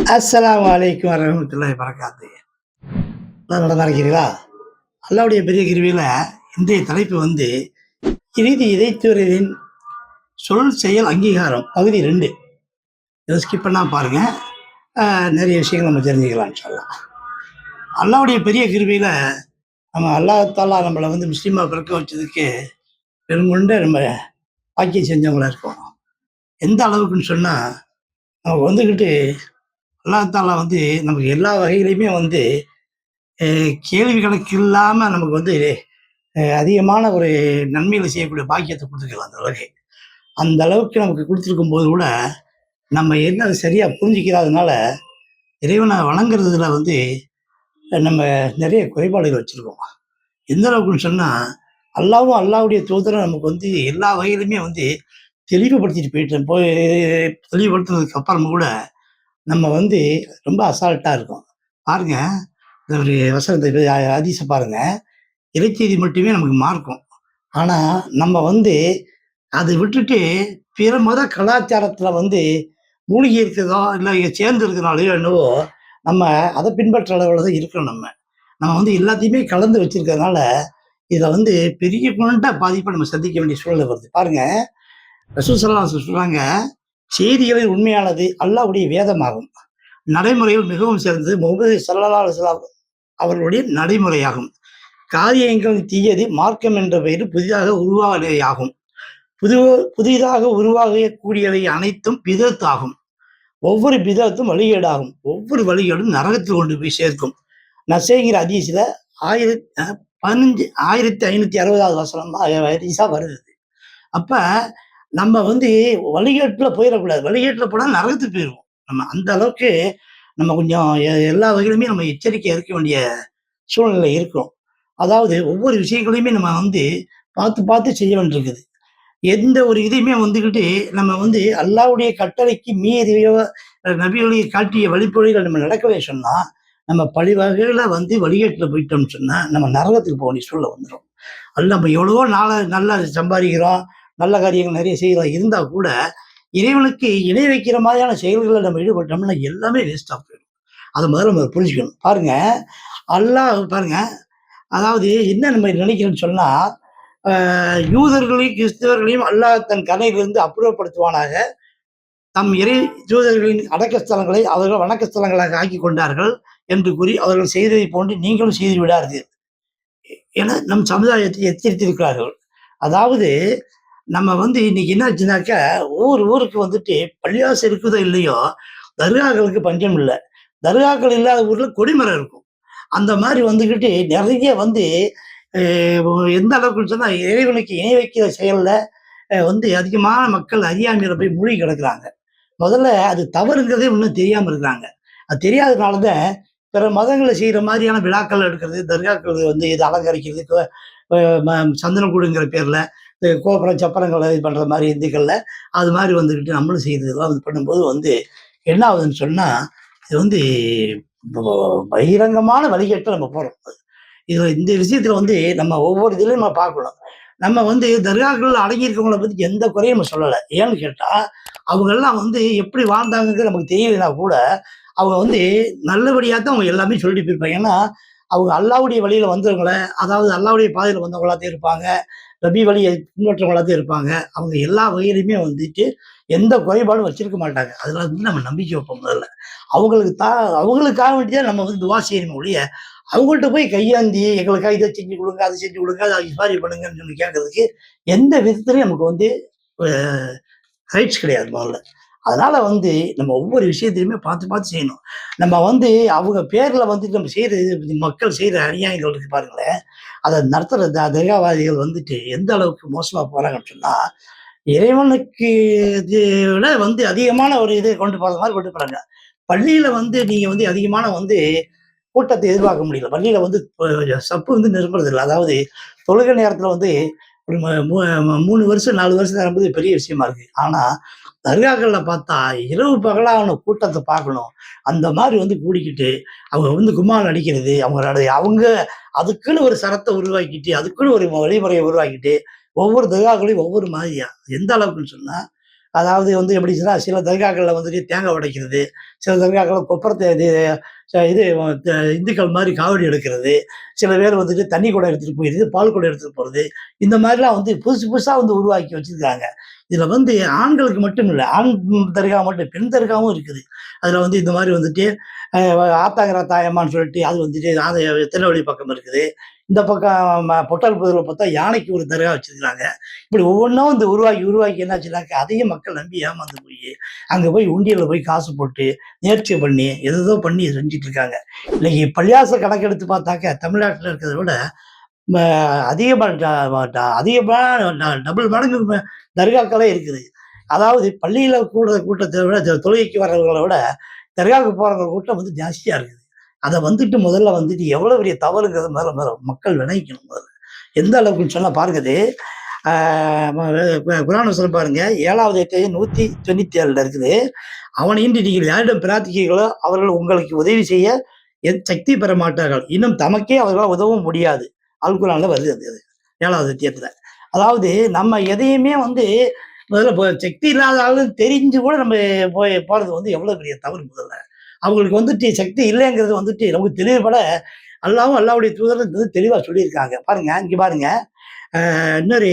அஸ்ஸலாமு அலைக்கும் வரஹ்மத்துல்லாஹி வரகாத்து. நல்லா இருக்கிறீங்களா? அல்லாவுடைய பெரிய கிருபையில இன்றைய தலைப்பு வந்து இறுதி இறைத்துவரின் சொல் செயல் அங்கீகாரம் பகுதி 2. இதை ஸ்கிப் பண்ணாம பாருங்க. நிறைய விஷயங்கள் நம்ம தெரிஞ்சுக்கலாம் இன்ஷா அல்லாஹ். அல்லாவுடைய பெரிய கிருபையில நம்ம அல்லாஹ் தஆலா நம்மளை வந்து முஸ்லீமா பிறக்க வச்சதுக்கு பெருங்கொண்ட நம்ம பாக்கியம் செஞ்சவங்களா இருக்கோம். எந்த அளவுக்குன்னு சொன்னா, நம்ம வந்துக்கிட்டு அல்லாஹ் தஆலா வந்து நமக்கு எல்லா வகையிலையுமே வந்து கேள்வி கணக்கு இல்லாம நமக்கு வந்து அதிகமான ஒரு நன்மைகளை செய்யக்கூடிய பாக்கியத்தை கொடுத்துருக்கலாம் அந்த அளவுக்கு. அந்த அளவுக்கு நமக்கு குடுத்துருக்கும்போது கூட, நம்ம என்ன சரியா புரிஞ்சுக்காதனால, இறைவனை வணங்குறதுல வந்து நம்ம நிறைய குறைபாடுகள் வச்சிருக்கோம். எந்த அளவுக்குன்னு சொன்னா, அல்லாவும் அல்லாவுடைய தூதரும் நமக்கு வந்து எல்லா வகையிலுமே வந்து தெளிவுபடுத்திட்டு தெளிவுபடுத்தினதுக்கு அப்புறமா கூட, நம்ம வந்து ரொம்ப அசால்ட்டா இருக்கோம். பாருங்க, இந்த ஒரு வசனத்தை ஹதீஸ பாருங்க. இறைச்செய்தி மட்டுமே நமக்கு மார்க்கம். ஆனா, நம்ம வந்து அத விட்டுட்டு பிற மத கலாச்சாரத்துல வந்து மூழ்கி இருக்கிறதோ, இல்ல சேர்ந்து இருக்கிறனாலயோ என்னவோ, நம்ம அத பின்பற்ற அளவுல தான் இருக்கிறோம் நம்ம. நம்ம வந்து எல்லாத்தையுமே கலந்து வச்சிருக்கிறதுனால, இதில வந்து பெரிய கொண்ட பாதிப்ப நம்ம சந்திக்க வேண்டிய சூழ்நிலை வருது. பாருங்க, ரசூல் ஸல்லல்லாஹு அலைஹி வஸல்லம் சொல்றாங்க, "செய்திகளில் உண்மையானது அல்லாஹ்வுடைய வேதமாகும். நடைமுறையில் மிகவும் சிறந்தது முஹம்மது ஸல்லல்லாஹு அலைஹி வஸல்லம் அவர்களுடைய நடைமுறையாகும். காரியங்கள் தீயது மார்க்கம் என்ற பெயரில் புதிதாக உருவானவையாகும். புது புதிதாக உருவாகக்கூடியவை அனைத்தும் பிதத் ஆகும். ஒவ்வொரு பிதத்தும் வழிகேடாகும். ஒவ்வொரு வழிகேடும் நரகத்தில் கொண்டு போய் சேர்க்கும்." நசைங்கிற ஹதீஸ்ல 1560வது வசனமா ஹதீஸா வருது. அப்ப நம்ம வந்து வழிகேட்டுல போயிறக்கூடாது. வழிகேட்டுல போனா நரகத்துக்கு போயிருவோம். நம்ம அந்த அளவுக்கு நம்ம கொஞ்சம் எல்லா வகையிலுமே நம்ம எச்சரிக்கையா இருக்க வேண்டிய சூழ்நிலை இருக்கிறோம். அதாவது ஒவ்வொரு விஷயங்களையுமே நம்ம வந்து பார்த்து, பார்த்து செய்ய வேண்டியிருக்குது. எந்த ஒரு இதையுமே வந்துகிட்டு நம்ம வந்து அல்லாஹ்வுடைய கட்டளைக்கு மீறியோ, நபிகளை காட்டிய வழிப்பொழிகள் நம்ம நடக்கவே சொன்னா, நம்ம பல வகையில வந்து வழிகேட்டுல போயிட்டோம்னு சொன்னா, நம்ம நரகத்துக்கு போக வேண்டிய சூழ்நிலை வந்துரும். அது நம்ம எவ்வளவோ நல்லா சம்பாதிக்கிறோம், நல்ல காரியங்கள் நிறைய செய்றோம். இருந்தா கூட, இறைவனுக்கு இணை வைக்கிற மாதிரியான செயல்கள்ல நம்ம ஈடுபட்டோம்னா எல்லாமே வேஸ்ட்டா போயிடும். அத முதல்ல நம்ம புரிஞ்சுக்கணும். பாருங்க, அல்லாஹ் பாருங்க, அதாவது என்ன நம்ம நினைக்கிறோம்னு சொன்னா, அ யூதர்களையும், கிறிஸ்தவர்களையும் அல்லாஹ் தன் கருணையிலிருந்து அப்புறப்படுத்துவானாக. தம் இறை தூதர்களின் அடக்க ஸ்தலங்களை அவர்கள் வணக்க ஸ்தலங்களாக ஆக்கிக் கொண்டார்கள் என்று கூறி அவர்கள் செய்ததைப் போன்று நீங்களும் செய்து விடாதீர் என நம் சமுதாயத்தை எச்சரித்திருக்கிறார்கள். அதாவது நம்ம வந்து இன்னைக்கு என்ன ஆச்சுனாக்கா, ஊருக்கு வந்துட்டு பள்ளிவாசல் இருக்குதோ இல்லையோ, தர்காக்களுக்கு பஞ்சம் இல்ல. தர்காக்கள் இல்லாத ஊர்ல கொடிமரம் இருக்கும். அந்த மாரி வந்துகிட்டு நெறைய வந்து அ எந்த அளவுக்குன்னு சொன்னா, இறைவனுக்கு இணை வைக்கிற செயல்ல வந்து அதிகமான மக்கள் அறியாமையில போய் மூழ்கி கிடக்குறாங்க. முதல்ல அது தவறுங்கிறதே இன்னும் தெரியாம இருக்கிறாங்க. அது தெரியாதனால தான் பிற மதங்கள்ல செய்ற மாரியான விழாக்கள் எடுக்கிறது, தர்காக்கள் வந்து இத அலங்கரிக்கிறது, அ ம சந்தனக்கூடுங்கிற பேர்ல கோபுரம், சப்பரங்கள இது பண்ற மாரி இந்துக்கள்ல, அது மாரி வந்துகிட்டு நம்மளும் செய்றதெல்லாம் வந்து பண்ணும்போது வந்து என்ன ஆகுதுன்னு சொன்னா, இது வந்து ப பகிரங்கமான வழிகேட்டுல நம்ம போறோம். இதுல இந்த விஷயத்துல வந்து நம்ம ஒவ்வொரு இதுலயும் நம்ம பார்க்கணும். நம்ம வந்து தர்காக்கள்ல அடங்கியிருக்கவங்கள பத்தி எந்த குறையும் நம்ம சொல்லல. ஏன்னு கேட்டா, அவங்கலாம் வந்து எப்படி வாழ்ந்தாங்கங்கிறது நமக்கு தெரியலைன்னா கூட, அவங்க வந்து நல்லபடியா தான் அவங்க எல்லாமே சொல்லிட்டு போயிருப்பாங்க. ஏன்னா, அவங்க அல்லாஹ்வுடைய வழியில வந்தவங்கள, அதாவது அல்லாஹ்வுடைய பாதையில வந்தவங்களா தான் இருப்பாங்க. நபி வழிய பின்பற்றவங்களா தான் இருப்பாங்க. அவங்க எல்லா வகையிலுமே வந்துட்டு எந்த குறைபாடும் வச்சிருக்க மாட்டாங்க. அதுல வந்து நம்ம நம்பிக்கை வைப்போம் முதல்ல. அவங்களுக்காக வேண்டி தான் நம்ம வந்து துவா செய்யணுமே ஒழிய, அவங்கள்ட்ட போய் கையாந்தி எங்களுக்காக இத செஞ்சு குடுங்க, அத செஞ்சு குடுங்க, அத இஃபாரி பண்ணுங்கன்னு சொல்லி கேட்கறதுக்கு எந்த விதத்திலயும் நமக்கு வந்து அ ரைட்ஸ் கிடையாது முதல்ல. அதனால வந்து நம்ம ஒவ்வொரு விஷயத்தையுமே பார்த்து, பார்த்து செய்யணும். நம்ம வந்து அவங்க பேர்ல வந்துட்டு நம்ம செய்ற மக்கள் செய்ற அநியாயங்கள் இருக்கு பாருங்களேன். அத நடத்துற தர்காவாதிகள் வந்துட்டு எந்த அளவுக்கு மோசமா போறாங்கன்னு சொன்னா, இறைவனுக்கு இது விட வந்து அதிகமான ஒரு இத கொண்டு போற மாரி கொண்டு போறாங்க. பள்ளியில வந்து நீங்க வந்து அதிகமான வந்து கூட்டத்த எதிர்பார்க்க முடியல. பள்ளியில வந்து சப்பு வந்து நிரம்புறதில்ல. அதாவது தொழுகை நேரத்தில வந்து ஒரு ம மு 3 வருஷம், 4 வருஷம் நிரம்புறது பெரிய விஷயமா இருக்கு. ஆனா, தர்காக்கள்ல பார்த்தா இரவு பகலா அவன கூட்டத்த பார்க்கணும். அந்த மாரி வந்து கூடிக்கிட்டு, அவங்க வந்து கும்மாளம் அடிக்கிறது, அவங்க அதுக்குன்னு ஒரு சரத்த உருவாக்கிட்டு, அதுக்குன்னு ஒரு வழிமுறைய உருவாக்கிட்டு, ஒவ்வொரு தர்காக்களையும் ஒவ்வொரு மாதிரியா. எந்த அளவுக்குன்னு சொன்னா, அதாவது வந்து எப்படி சொன்னா, சில தர்காக்கள்ல வந்துட்டு தேங்காய் உடைக்கிறது, சில தர்காக்கள்ல கொப்பரத்த இது இந்துக்கள் மாரி காவடி எடுக்கிறது, சில பேர் வந்துட்டு தண்ணி குடம் எடுத்துட்டு போயிறது, பால் குடம் எடுத்துட்டு போறது, இந்த மாரிலாம் வந்து புதுசு புதுசா வந்து உருவாக்கி வச்சிருக்காங்க. இதுல வந்து ஆண்களுக்கு மட்டும் இல்ல, ஆண் தர்கா மட்டும் பெண் தர்காவும் இருக்குது. அதுல வந்து இந்த மாரி வந்துட்டு அ ஆத்தாங்கர தாயம்மான்னு சொல்லிட்டு அது வந்துட்டு அது திருநெல்வேலி பக்கம் இருக்குது. இந்த பக்கம் பொட்டல்புதூர்ல பார்த்தா யானைக்கு ஒரு தர்கா வச்சிருக்காங்க. இப்படி ஒவ்வொன்னா வந்து உருவாக்கி, உருவாக்கி என்னாச்சுனாக்கா, அதையும் மக்கள் நம்பி ஏமாந்து போயி, அங்க போய் உண்டியல்ல போய் காசு போட்டு, நேர்ச்சை பண்ணி, ஏதேதோ பண்ணி செஞ்சுட்டு இருக்காங்க. இன்னைக்கு பள்ளிவாசல் கணக்கெடுத்து பார்த்தாக்க, தமிழ்நாட்டுல இருக்கிறத விட ம அதிகமா அதிகமா டபுள் மடங்கு தர்காக்களே இருக்குது. அதாவது பள்ளியில கூடுற கூட்டத்த விட, தொழுகைக்கு வர்றவங்கள விட, தர்காவுக்கு போறவங்க கூட்டம் வந்து ஜாஸ்தியா இருக்குது. அத வந்துட்டு முதல்ல வந்துட்டு எவ்வளோ பெரிய தவறுங்கிறத முதல்ல முதல்ல மக்கள் விளங்கிக்கணும் முதல்ல. எந்த அளவுக்குன்னு சொன்னா பாருங்க இது, ஆ குர்ஆன் வசனம் பாருங்க 7வது அத்தியாயம் 197ல இருக்குது. "அவனையின்றி நீங்கள் யாரிடம் பிரார்த்திக்கிறீர்களோ, அவர்கள் உங்களுக்கு உதவி செய்ய சக்தி பெற மாட்டார்கள். இன்னும் தமக்கே அவர்களால் உதவவும் முடியாது." அல் குர்ஆன்ல வருது அது. 7வது அத்தியாயத்துல. அதாவது நம்ம எதையுமே வந்து முதல்ல சக்தி இல்லாத ஆளுன்னு தெரிஞ்சு கூட நம்ம போறது வந்து எவ்வளோ பெரிய தவறு முதல்ல. அவங்களுக்கு வந்துட்டு சக்தி இல்லைங்கிறது வந்துட்டு நமக்கு தெளிவுபட அல்லாஹ்வும் அல்லாஹ்வுடைய தூதரும் வந்து தெளிவா சொல்லியிருக்காங்க. பாருங்க, இங்க பாருங்க. இன்னொரு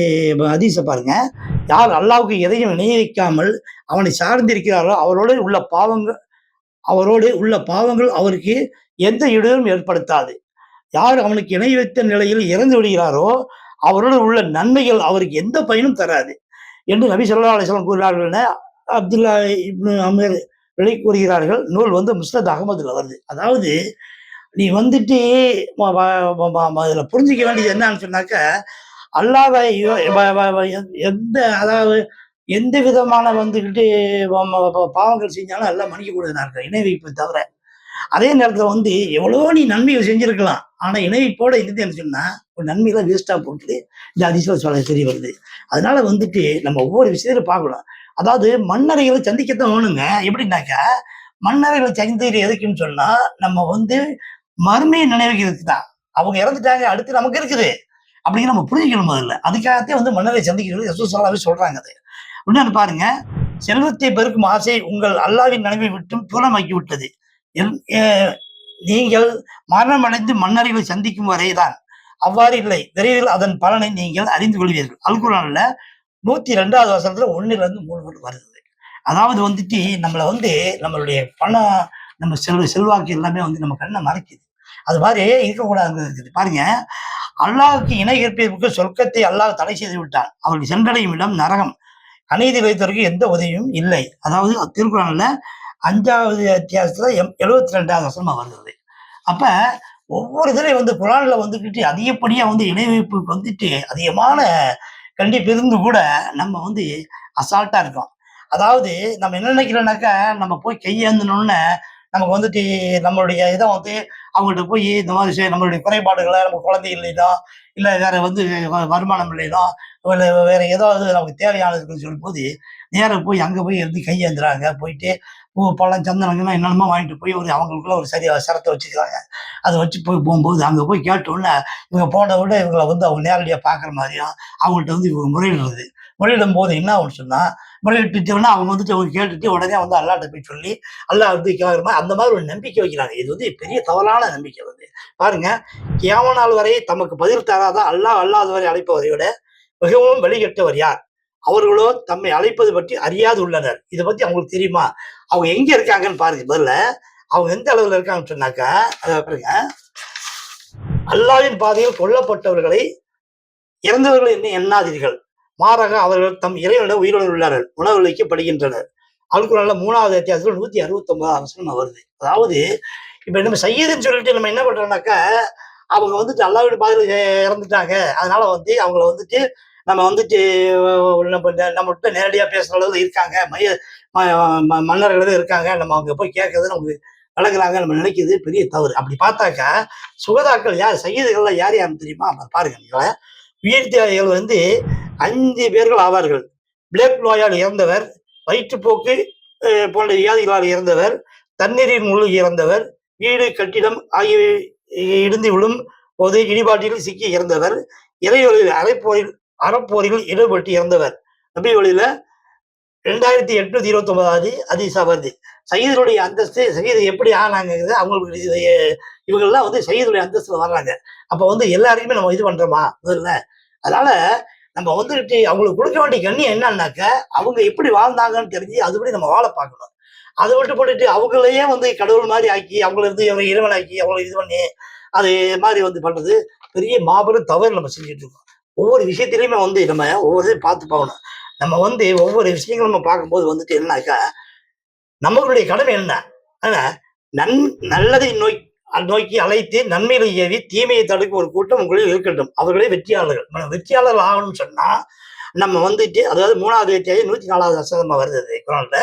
ஹதீஸ பாருங்க. யார் அல்லாஹ்வுக்கு எதையும் இணை வைக்காமல் அவனை சார்ந்திருக்கிறார்களோ, அவரோடு உள்ள பாவங்கள் அவருக்கு எந்த இடையூறும் ஏற்படுத்தாது. யார் அவனுக்கு இணை வைத்த நிலையில் இறந்து விடுகிறாரோ, அவரோடு உள்ள நன்மைகள் அவருக்கு எந்த பயனும் தராது என்று நபி ஸல்லல்லாஹு அலைஹி வஸல்லம் கூறினார்கள் என அப்துல்லா இப்னு அமீர் கூறுகிறார்கள். நூல் வந்து முஸ்னத் அகமதுல வருது. அதாவது நீ வந்துட்டு ம வ ம ம ம இதுல புரிஞ்சுக்க வேண்டியது என்னன்னு சொன்னாக்க, அல்லாஹ்வ யோ வ வ வ எந்த அதாவது எந்த விதமான வந்துகிட்டு பாவங்கள் செஞ்சாலும் எல்லாம் மன்னிக்கக்கூடியவனா இருக்கான். இணை வைப்பை தவிர. அதே நேரத்துல வந்து எவ்வளவோ நீ நன்மைகள் செஞ்சிருக்கலாம். ஆனா இணை வைப்போட இருந்தேன்னு சொன்னா, ஒரு நன்மைலாம் வேஸ்ட்டா போட்டு இந்த ஹதீஸ்ல தெரிய வருது. அதனால வந்துட்டு நம்ம ஒவ்வொரு விஷயத்தையும் பார்க்கணும். அதாவது மன்னரைகள சந்திக்கத்தான் வேணுங்க. எப்படின்னாக்கா, மன்னரைகள சந்திக்கிறது எதுக்குன்னு சொன்னா, நம்ம வந்து மறுமைய நினைவுகிறதுக்கு தான். அவங்க இறந்துட்டாங்க. அடுத்து நமக்கு இருக்குது. அப்படின்னு நம்ம புரிஞ்சுக்கணும் முதல்ல. அதுக்காகத்தான் வந்து மன்னரை சந்திக்கிறது ரசூல் ஸல்லல்லாஹு அலைஹி சொல்றாங்க அது. இன்னொன்னு பாருங்க, "செல்வத்தை பெருக்கும் ஆசை உங்கள் அல்லாஹ்வின் நினைவை விட்டும் தூரமாக்கி விட்டது. என் எ நீங்கள் மரணமடைந்து மன்னரைகளை சந்திக்கும் வரை தான். அவ்வாறு இல்லை. விரைவில் அதன் பலனை நீங்கள் அறிந்து கொள்வீர்கள்." அல் குர்ஆன்ல 102வது வசனத்துல 1லிருந்து 3 வரை வருது. அதாவது வந்துட்டு நம்மள வந்து நம்மளுடைய பணம், நம்ம செல்வாக்கு எல்லாமே வந்து நம்ம கண்ண மறைக்குது. அது மாரி இருக்கக்கூடாதுங்கிறது இருக்குது. பாருங்க, அல்லாஹ்வுக்கு இணை கற்பிப்பதற்கு சொர்க்கத்தை அல்லாஹ் தடை செய்து விட்டான். அவர்கள் சென்றடையும் இடம் நரகம். அநீதி இழைத்தவருக்கு எந்த உதவியும் இல்லை. அதாவது திருக்குறான்ல 5வது அத்தியாயத்துல 72வது வசனமா வருது. அப்ப ஒவ்வொரு இதுலயும் வந்து குரான்ல வந்துகிட்டு அதிகப்படியா வந்து இணை வைப்புக்கு வந்துட்டு அதிகமான கண்டிப்பு இருந்து கூட நம்ம வந்து அசால்ட்டா இருக்கோம். அதாவது நம்ம என்ன நினைக்கிறோம்னாக்கா, நம்ம போய் கையேந்தினோனே நமக்கு வந்துட்டு நம்மளுடைய இத வந்து அவங்கள்ட்ட போய் இந்த மாரி நம்மளுடைய குறைபாடுகள நம்ம குழந்தை இல்லைனோ, இல்ல வேற வந்து வருமானம் இல்லைனோ, இல்ல வேற ஏதாவது நமக்கு தேவையானது இருக்குன்னு சொல்லும்போது, நேரா போய் அங்க போய் இருந்து கையேந்துறாங்க. போயிட்டு பூ, பழம், சந்தனம் கிந்தனம் என்னென்னமோ வாங்கிட்டு போய் ஒரு அவங்களுக்குள்ள ஒரு சரியா சரத்த வச்சுக்கிறாங்க. அத வச்சு போம்போது அங்க போய் கேட்டோனே, இவங்க போன விட இவங்கள வந்து அவங்க நேரடியா பார்க்குற மாரியும், அவங்கள்ட்ட வந்து இவங்க முறையிடுறது. முறையிடும்போது என்ன ஆகும்னு சொன்னா, முறையிட்டுட்டோனே அவங்க வந்துட்டு அவங்க கேட்டுட்டு உடனே வந்து அல்லாஹ்ட்ட போய் சொல்லி, அல்லாஹ் வந்து கேட்கிற மாரி அந்த மாரி ஒரு நம்பிக்கை வைக்கிறாங்க. இது வந்து பெரிய தவறான நம்பிக்கை வந்து. பாருங்க, கியாம நாள் வரை தமக்கு பதில் தராத அல்லாஹ் அல்லாதவரை அழைப்பவரை விட மிகவும் வழிகெட்டவர் யார்? அவர்களோ தம்மை அழைப்பது பற்றி அறியாது உள்ளனர். இத பத்தி அவங்களுக்கு தெரியுமா? அவங்க எங்க இருக்காங்கன்னு பாருங்க முதல்ல. அவங்க எந்த அளவுல இருக்காங்கன்னு சொன்னாக்கா, பாருங்க, அல்லாஹ்வின் பாதையில் கொல்லப்பட்டவர்களை இறந்தவர்கள் என்று எண்ணாதீர்கள். மாறாக அவர்கள் தம் இறைவனிடம் உயிருடன் உள்ளார்கள். உணவளிக்கப்படுகின்றனர். அல் குர்ஆன்ல 3வது அத்தியாயத்துல 169வது வசனம் வருது. அதாவது இப்ப நம்ம சய்யிதுன்னு சொல்லிட்டு நம்ம என்ன பண்றோம்னாக்கா, அவங்க வந்துட்டு அல்லாஹ்வுடைய பாதையில இறந்துட்டாங்க. அதனால வந்து அவங்கள வந்துட்டு நம்ம வந்துட்டு நம்மகிட்ட நேரடியா பேசுற அளவுல இருக்காங்க. ம ம மன்னர்கள் இருக்காங்க. நம்ம அங்க போய் கேட்கறது நமக்கு வழங்குறாங்க. நம்ம நினைக்கிறது பெரிய தவறு. அப்படி பார்த்தாக்கா, சுகதாக்கள் யார்? சய்யிதுகள்லாம் யார் யாருன்னு தெரியுமா? பாருங்க நீங்க. உயிர்த்தியாகிகள் வந்து 5 பேர்கள் ஆவார்கள். பிளேக் நோயால் இறந்தவர், வயிற்றுப்போக்கு போன்ற வியாதிகளால் இறந்தவர், தண்ணீரில் மூழ்கி இறந்தவர், வீடு, கட்டிடம் ஆகியவை இடிந்து விழும் போது இடிபாட்டில் சிக்கி இறந்தவர், இறைவழியில் அறப்போரில் ஈடுபட்டு இறந்தவர். நபி வழியில 2829வது ஹதீஸா வருது. சய்யிதுடைய அந்தஸ்து சய்யிது எப்படி ஆனாங்கங்கிறது அவங்களுக்கு இவங்கலாம் வந்து சய்யிதுடைய அந்தஸ்துல வர்றாங்க. அப்ப வந்து எல்லாரையுமே நம்ம இது பண்றோமா? முதல்ல. அதனால நம்ம வந்துட்டு அவங்களுக்கு குடுக்க வேண்டிய கண்ணியம் என்னன்னாக்க, அவங்க எப்படி வாழ்ந்தாங்கன்னு தெரிஞ்சு அதுபடி நம்ம வாழ பார்க்கணும். அத விட்டு போட்டுட்டு அவங்களையே வந்து கடவுள் மாரி ஆக்கி, அவங்கள வந்து இறைவனாக்கி, அவங்கள இது பண்ணி, அது மாரி வந்து பண்றது பெரிய மாபெரும் தவறு நம்ம செஞ்சுட்டு இருக்கோம். ஒவ்வொரு விஷயத்திலயுமே வந்து நம்ம ஒவ்வொரு இதையும் பார்த்து போகணும். நம்ம வந்து ஒவ்வொரு விஷயங்களும் நம்ம பார்க்கும்போது வந்துட்டு என்னன்னாக்கா, நம்மளுடைய கடமை என்ன? ஆனா, நன் நல்லதை நோக்கி அழைத்து நன்மைகளை ஏவி தீமையை தடுக்கும் ஒரு கூட்டம் உங்களில் இருக்கட்டும். அவர்களே வெற்றியாளர்கள். நம்ம வெற்றியாளர்கள் ஆகணும்னு சொன்னா, நம்ம வந்துட்டு அதாவது 3வது அத்தியாயம் 104வது வசனமா வருது அது குரான்ல.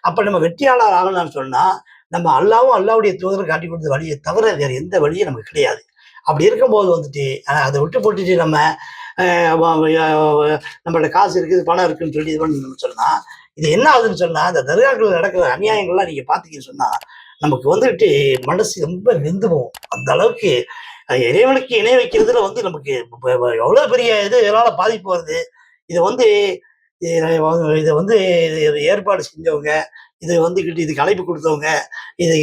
அப்ப நம்ம வெற்றியாளர் ஆகணும்னு சொன்னா, நம்ம அல்லாவும் அல்லாவுடைய தூதரும் காட்டிக் கொடுத்த வழிய தவிர வேற எந்த வழியும் நமக்கு கிடையாது. அப்படி இருக்கும்போது வந்துட்டு, அத விட்டு போட்டுட்டு நம்ம அ வ ய நம்மள்ட்ட காசு இருக்குது, பணம் இருக்குன்னு சொல்லி இது பண்ணணும்னு சொன்னா, இது என்ன ஆகுதுன்னு சொன்னா, இந்த தர்காக்கள்ல நடக்கிற அநியாயங்கள்லாம் நீங்க பார்த்தீங்கன்னு சொன்னா, நமக்கு வந்துட்டு மனசு ரொம்ப வெந்து போகும். அந்த அளவுக்கு இறைவனுக்கு இணை வைக்கிறதுல வந்து நமக்கு எவ்வளோ பெரிய இதனால பாதிப்பு வருது. இது வந்து இத வந்து ஏற்பாடு செஞ்சவங்க, இது வந்துகிட்டு இதுக்கு அழைப்பு குடுத்தவங்க,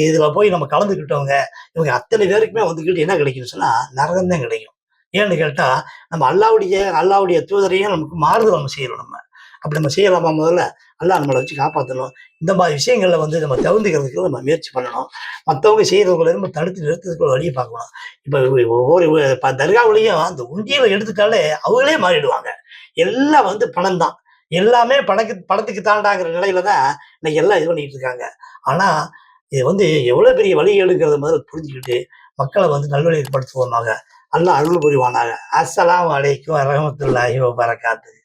இதுல போய் நம்ம கலந்துக்கிட்டவங்க, இவங்க அத்தனை பேருக்குமே வந்துகிட்டு என்ன கிடைக்கும்னு சொன்னா, நரகம் தான் கிடைக்கும். ஏன்னு கேட்டா, நம்ம அல்லாவுடைய தூதரையும் நமக்கு மாறுதல் நம்ம செய்யணும் நம்ம. அப்படி நம்ம செய்யலாமா முதல்ல? அல்லாஹ் நம்மள வச்சு காப்பாத்தணும். இந்த மாரி விஷயங்கள்ல வந்து நம்ம தவிர்த்துக்கிறதுக்கு நம்ம முயற்சி பண்ணணும். மத்தவங்க செய்றவங்கள நம்ம தடுத்து நிறுத்துறதுக்கு ஒரு வழிய பார்க்கணும். இப்ப ஒவ்வொரு தர்காவுலயும் அந்த உண்டியல எடுத்துட்டாலே அவங்களே மாறிடுவாங்க. எல்லாம் வந்து பணம் தான். எல்லாமே பணத்துக்கு தான்டாங்கிற நிலையில தான் இன்னைக்கு எல்லாம் இது பண்ணிட்டு இருக்காங்க. ஆனா, இது வந்து எவ்வளவு பெரிய வழிகேடுங்கிறத முதல்ல புரிஞ்சுக்கிட்டு, மக்கள வந்து நல்வழிப்படுத்துவோமாக. அல்லாஹ் அருள் புரிவானாக. அஸ்ஸலாமு அலைக்கும் வரஹ்மத்துல்லாஹி வபரகாத்துஹு.